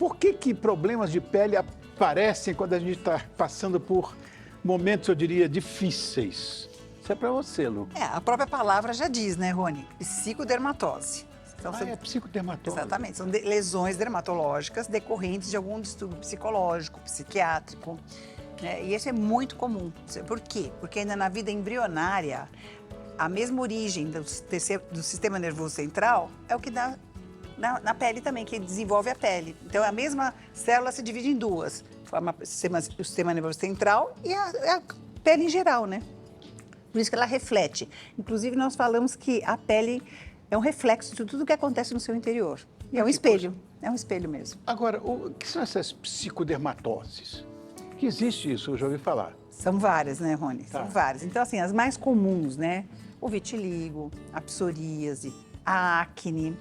Por que problemas de pele aparecem quando a gente está passando por momentos, eu diria, difíceis? Isso é para você, Lu. A própria palavra já diz, né, Rony? Psicodermatose. Então, É psicodermatose. Exatamente, são lesões dermatológicas decorrentes de algum distúrbio psicológico, psiquiátrico, né? E isso é muito comum. Por quê? Porque ainda na vida embrionária, a mesma origem do sistema nervoso central é o que dá na pele também, que desenvolve a pele. Então, a mesma célula se divide em duas. Forma o sistema nervoso central e a pele em geral, né? Por isso que ela reflete. Inclusive, nós falamos que a pele é um reflexo de tudo que acontece no seu interior. E é um espelho. É um espelho mesmo. Agora, o que são essas psicodermatoses? Que existe isso? Eu já ouvi falar. São várias, né, Rony? Tá. São várias. Então, assim, as mais comuns, né? O vitiligo, a psoríase, a acne.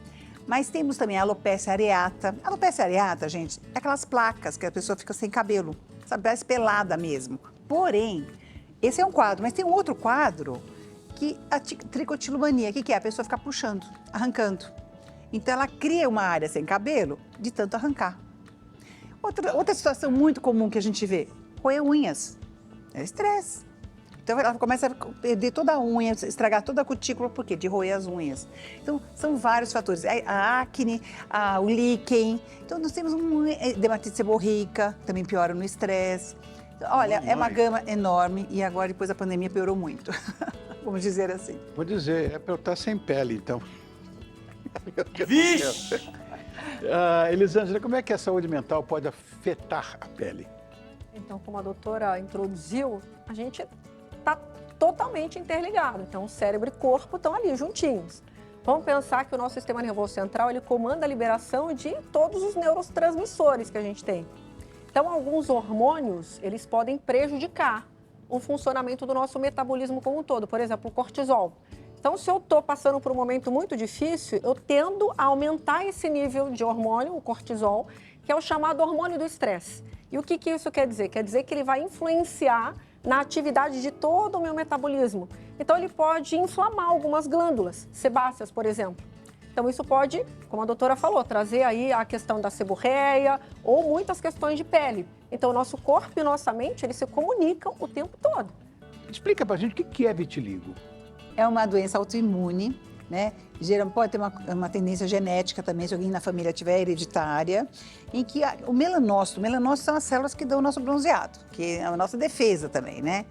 Mas temos também a alopecia areata. A alopecia areata, gente, é aquelas placas que a pessoa fica sem cabelo, sabe? Parece pelada mesmo. Porém, esse é um quadro, mas tem um outro quadro que a tricotilomania. O que é? A pessoa fica puxando, arrancando. Então, ela cria uma área sem cabelo de tanto arrancar. Outra situação muito comum que a gente vê, roer unhas. É estresse. Então, ela começa a perder toda a unha, estragar toda a cutícula, por quê? De roer as unhas. Então, são vários fatores. A acne, o líquen. Então, nós temos dermatite seborreica, também piora no estresse. Olha, é uma gama enorme e agora, depois da pandemia, piorou muito. Vamos dizer assim. Vou dizer, é para eu estar sem pele, então. Vixe! Elisângela, como é que a saúde mental pode afetar a pele? Então, como a doutora introduziu, a gente está totalmente interligado. Então, o cérebro e corpo estão ali juntinhos. Vamos pensar que o nosso sistema nervoso central, ele comanda a liberação de todos os neurotransmissores que a gente tem. Então, alguns hormônios, eles podem prejudicar o funcionamento do nosso metabolismo como um todo. Por exemplo, o cortisol. Então, se eu estou passando por um momento muito difícil, eu tendo a aumentar esse nível de hormônio, o cortisol, que é o chamado hormônio do estresse. E o que isso quer dizer? Quer dizer que ele vai influenciar na atividade de todo o meu metabolismo. Então, ele pode inflamar algumas glândulas, sebáceas, por exemplo. Então, isso pode, como a doutora falou, trazer aí a questão da seborreia ou muitas questões de pele. Então, o nosso corpo e nossa mente, eles se comunicam o tempo todo. Explica pra gente o que é vitiligo. É uma doença autoimune, né? Geralmente pode ter uma tendência genética também, se alguém na família tiver hereditária, em que o melanócito são as células que dão o nosso bronzeado, que é a nossa defesa também, né?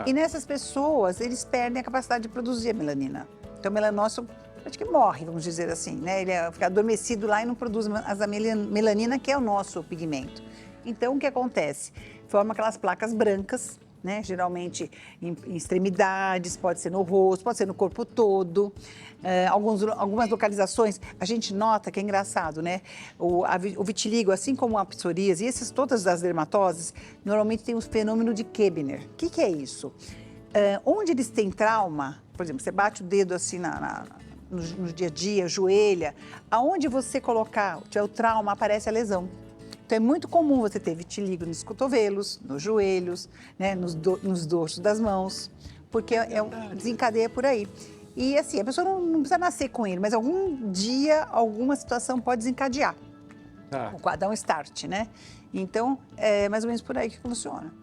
E nessas pessoas, eles perdem a capacidade de produzir a melanina. Então, o melanócito acho que morre, vamos dizer assim, né? Ele fica adormecido lá e não produz a melanina, que é o nosso pigmento. Então, o que acontece? Forma aquelas placas brancas, né? Geralmente em extremidades, pode ser no rosto, pode ser no corpo todo. Algumas localizações, a gente nota que é engraçado, né? O vitiligo, assim como a psoríase, e todas as dermatoses, normalmente tem o fenômeno de Koebner. O que é isso? Onde eles têm trauma, por exemplo, você bate o dedo assim no dia a dia, joelha, aonde você colocar, tiver o trauma, aparece a lesão. Então, é muito comum você ter vitiligo nos cotovelos, nos joelhos, né, nos dorsos das mãos, porque desencadeia por aí. E assim, a pessoa não precisa nascer com ele, mas algum dia, alguma situação pode desencadear. Dar um start, né? Então, é mais ou menos por aí que funciona.